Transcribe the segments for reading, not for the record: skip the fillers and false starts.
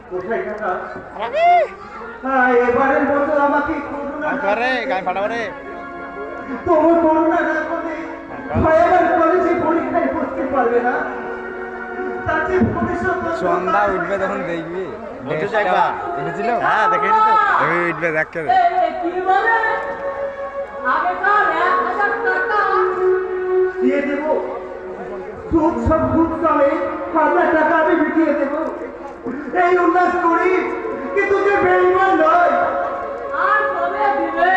কোথায় কাকা? এবারের মতো আমাকে করুণা করে গান ফাটাবো রে। তবু করুণা না করে ভাই আমার কলেজে পরীক্ষায় বসতে পারবে না। তাতে ভবিষ্যৎ সন্ধ্যা উঠবে তখন দেখবি। উঠেছিল? হ্যাঁ দেখে নি তো। উঠবে দেখতে দে। কি বলে আগেকার 1000 টাকা দিয়ে দেবো। সুদ সব সুদ সবে 1000 টাকা আমি মিটিয়ে দেবো। এই উল্লাস করি কিন্তু যে বেইমান নয়। আর কবে দিবে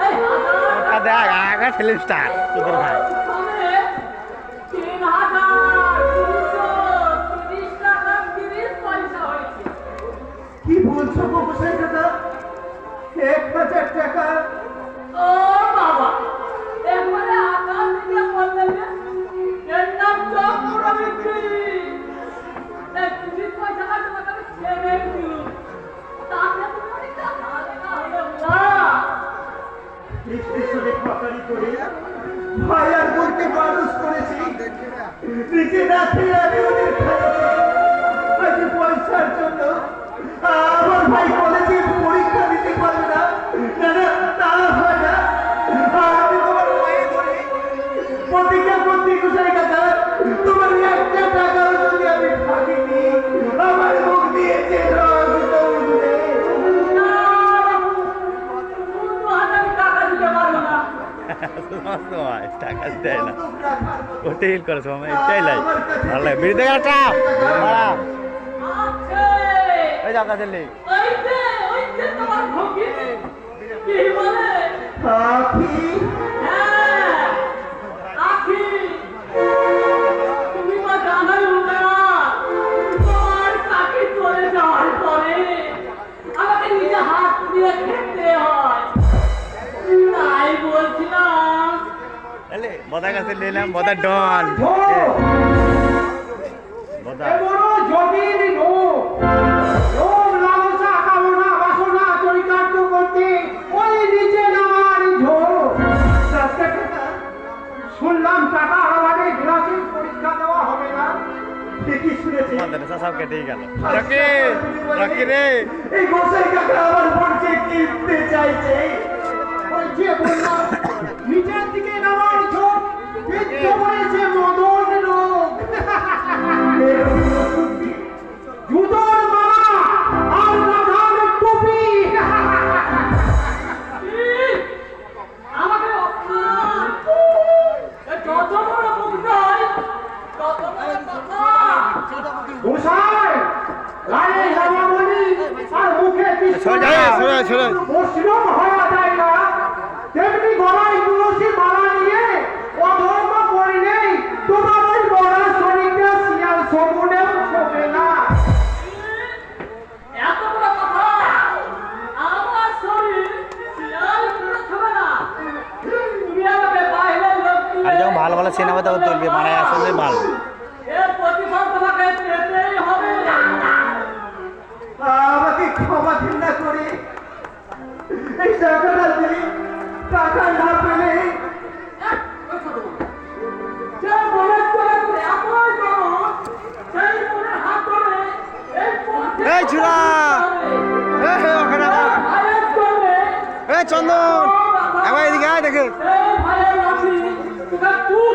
এই 1000 টাকা দেখ আগা ফিল্ম স্টার তোদের ভাই। কবে 3230 টাকা 30 পয়সা হয়েছে। কি বলছো গো গোসাই কাকা? 1000 টাকা? ও বাবা একবারে আকাশ থেকে পড়লে এর নাম চক্রবৃদ্ধি। এই 30 পয়সা তোমাকে আমি ছেড়ে দিই তাতে তোমার টাকা লেখা হলো না। স্টেশনে ফাঁকারি করে ভাই আর বোনকে মানুষ করেছি। নিজে না খেয়ে আমি ওদের খাইয়েছি। আজ পয়সার জন্য আমার ভাই কলেজে পরীক্ষা দিতে পারবে না। না না তা হয় না। আমি তোমার পায়ে ধরে প্রতিজ্ঞা করছি গোসাই কাকা, তোমার 1টা টাকাও যদি আমি ফাঁকি দিই আমার মুখ দিয়েছে রক্ত উঠবে। টাকা দেয় না হোটেল করে সময় এটাই লাই ভালো লাগে বিড়ি থেকে একটা ওই যাও কাছে নেই পাখি আমাকে নিজে হাত দিয়ে খেতে হয় তাই বলছিলাম বদা কাছে নিলাম বদা ডন বদা বড় জটিল রোগ। রোগ লালসা কামনা বাসনা চরিতার্থ করতে ওই নিচে নামার ঝোঁক। শুনলাম টাকা আড়ালে গ্লাসের পরীক্ষা দেওয়া হবে না। ঠিকই শুনেছি। আমাদের সব কেটেই গেল রকি রকি রে এই গোসাই কাকা আমার বোনকে কিনতে চাইছে। ওই যে বললাম নিচের দিকে নামার ঝোঁক বিদ্ধ হয়েছে মদন রোগ। জুতোর মালা আর রাধার টুপি। আমাকে যত বড় মুখ নয় তত বড় কথা। গোসাই গায়ে জামামণি আর মুখে মসৃণ হওয়া যায় না, তেমনি গলায় তুলসী মালা নিয়ে অধর্ম করলেই তোমার ওই বড় শরীরটা শিয়াল শকুনেও ছোবে না। এত বড় কথা আমার শরীর শিয়াল পুরো ছবে না। তুমি আমাকে বাইরের লোক আর যখন ভালো ভালো সিনেমা তখন তুলবি মানে আসলে মাল এর প্রতিফল তোমাকে পেতেই হবে। আমাকে ক্ষমা ঘৃণা করে এই টাকাটা দিই। টাকা না পেলে যে মনের চলে এতই দরদ, সেই মনের হাত ধরে এই পথে এই ছোড়া! ওখানে ভাইয়ের জন্যে চন্দন এবার এদিকে আয় দেখে এই ভাইয়ের লাঠি তোকে তুই